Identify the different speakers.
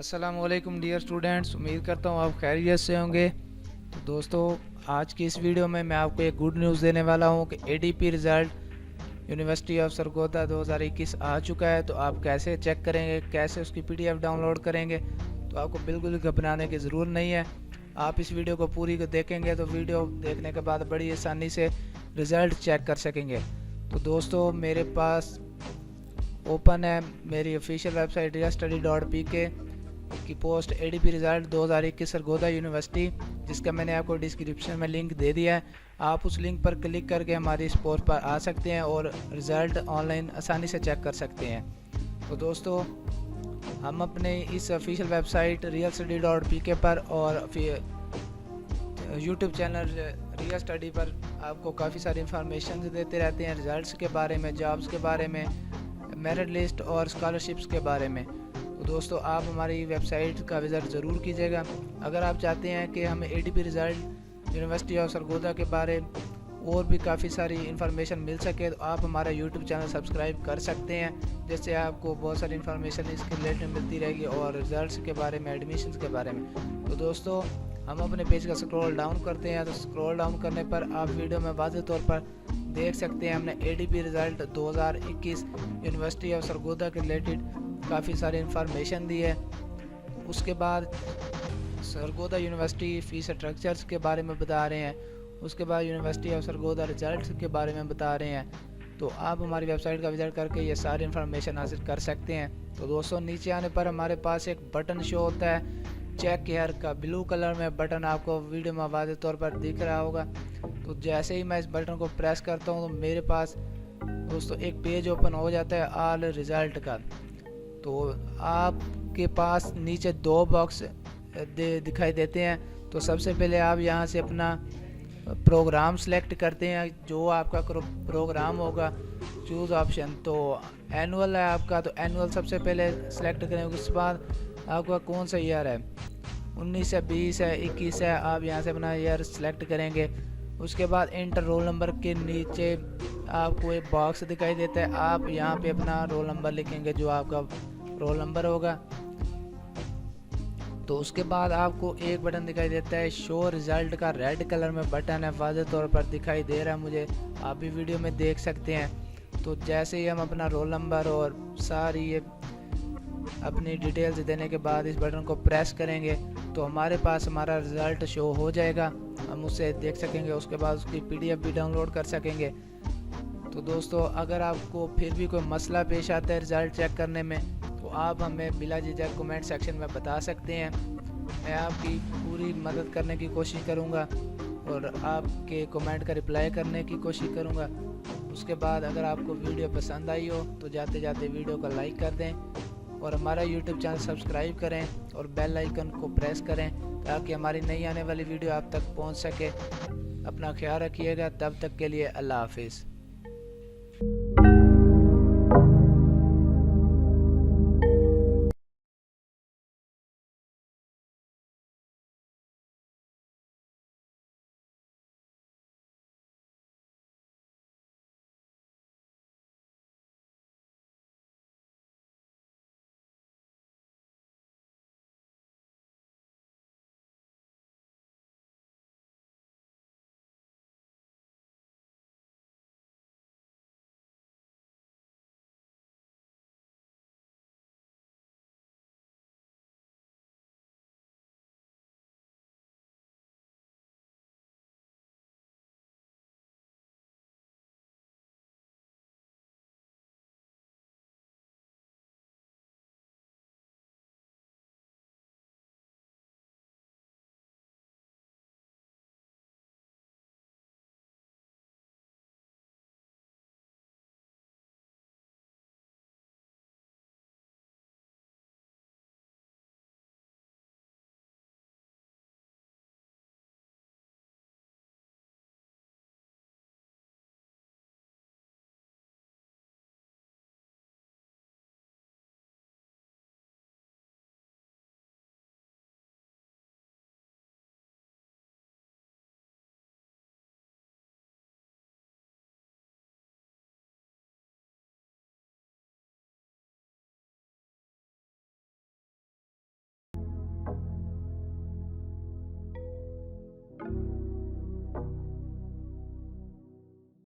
Speaker 1: अस्सलामुअलैकुम dear students, उम्मीद करता हूँ आप खैरियत से होंगे। तो दोस्तों, आज की इस वीडियो में मैं आपको एक गुड न्यूज़ देने वाला हूँ कि ADP result university of Sargodha 2021 आ चुका है। तो आप कैसे चेक करेंगे, कैसे उसकी पीडीएफ डाउनलोड करेंगे, तो आपको बिल्कुल घबराने की ज़रूरत नहीं है। आप इस वीडियो को पूरी को देखेंगे तो वीडियो देखने के बाद बड़ी आसानी से रिज़ल्ट चेक कर सकेंगे। तो दोस्तों, मेरे पास ओपन है मेरी ऑफिशियल वेबसाइट realstudy.pk की post ADP result 2021 Sargodha university, जिसका मैंने आपको डिस्क्रिप्शन में लिंक दे दिया है। आप उस लिंक पर क्लिक करके हमारी इस पोस्ट पर आ सकते हैं और रिज़ल्ट ऑनलाइन आसानी से चेक कर सकते हैं। तो दोस्तों, हम अपने इस ऑफिशियल वेबसाइट realstudy.pk पर और फिर यूट्यूब चैनल रियल स्टडी पर आपको काफ़ी सारी इंफॉर्मेशन देते रहते हैं, रिज़ल्ट्स के बारे में, जॉब्स के बारे में, मेरिट लिस्ट और स्कॉलरशिप्स के बारे में। तो दोस्तों, आप हमारी वेबसाइट का विज़िट ज़रूर कीजिएगा। अगर आप चाहते हैं कि हमें ADP result university of Sargodha के बारे और भी काफ़ी सारी इन्फॉर्मेशन मिल सके, तो आप हमारा यूट्यूब चैनल सब्सक्राइब कर सकते हैं, जिससे आपको बहुत सारी इन्फॉर्मेशन इसके रिलेटेड मिलती रहेगी और रिज़ल्ट्स के बारे में, एडमिशन्स के बारे में। तो दोस्तों, हम अपने पेज का स्क्रॉल डाउन करते हैं, तो स्क्रॉल डाउन करने पर आप वीडियो में वाज़ेह तौर पर देख सकते हैं हमने ADP result 2021 university of Sargodha के रिलेटेड काफ़ी सारी इन्फॉर्मेशन दी है। उसके बाद सरगोदा यूनिवर्सिटी फ़ीस स्ट्रक्चर्स के बारे में बता रहे हैं। उसके बाद यूनिवर्सिटी ऑफ सरगोदा रिजल्ट्स के बारे में बता रहे हैं। तो आप हमारी वेबसाइट का विजिट करके ये सारी इन्फॉर्मेशन हासिल कर सकते हैं। तो दोस्तों, नीचे आने पर हमारे पास एक बटन शो होता है चेक हेयर का, ब्लू कलर में बटन आपको वीडियो में वाज़ेह तौर पर दिख रहा होगा। तो जैसे ही मैं इस बटन को प्रेस करता हूँ तो मेरे पास दोस्तों एक पेज ओपन हो जाता है ऑल रिज़ल्ट का। तो आपके पास नीचे दो बॉक्स दिखाई देते हैं। तो सबसे पहले आप यहाँ से अपना प्रोग्राम सेलेक्ट करते हैं, जो आपका प्रोग्राम होगा, चूज़ ऑप्शन। तो एनुअल है आपका, तो एनुअल सबसे पहले सेलेक्ट करें। उसके बाद आपका कौन सा ईयर है, 19 है, 20 है, 21 है, आप यहाँ से अपना ईयर सेलेक्ट करेंगे। उसके बाद इंटर रोल नंबर के नीचे आपको एक बॉक्स दिखाई देता है, आप यहाँ पे अपना रोल नंबर लिखेंगे, जो आपका रोल नंबर होगा। तो उसके बाद आपको एक बटन दिखाई देता है शो रिज़ल्ट का, रेड कलर में बटन है, वाज़ेह तौर पर दिखाई दे रहा है मुझे, आप भी वीडियो में देख सकते हैं। तो जैसे ही हम अपना रोल नंबर और सारी ये अपनी डिटेल्स देने के बाद इस बटन को प्रेस करेंगे तो हमारे पास हमारा रिज़ल्ट शो हो जाएगा, हम उसे देख सकेंगे। उसके बाद उसकी पीडीएफ भी डाउनलोड कर सकेंगे। तो दोस्तों, अगर आपको फिर भी कोई मसला पेश आता है रिज़ल्ट चेक करने में, तो आप हमें बिला झिझक कमेंट सेक्शन में बता सकते हैं। मैं आपकी पूरी मदद करने की कोशिश करूँगा और आपके कमेंट का रिप्लाई करने की कोशिश करूँगा। उसके बाद अगर आपको वीडियो पसंद आई हो तो जाते जाते वीडियो को लाइक कर दें और हमारा यूट्यूब चैनल सब्सक्राइब करें और बेल आइकन को प्रेस करें, ताकि हमारी नई आने वाली वीडियो आप तक पहुंच सके। अपना ख्याल रखिएगा, तब तक के लिए अल्लाह हाफिज़।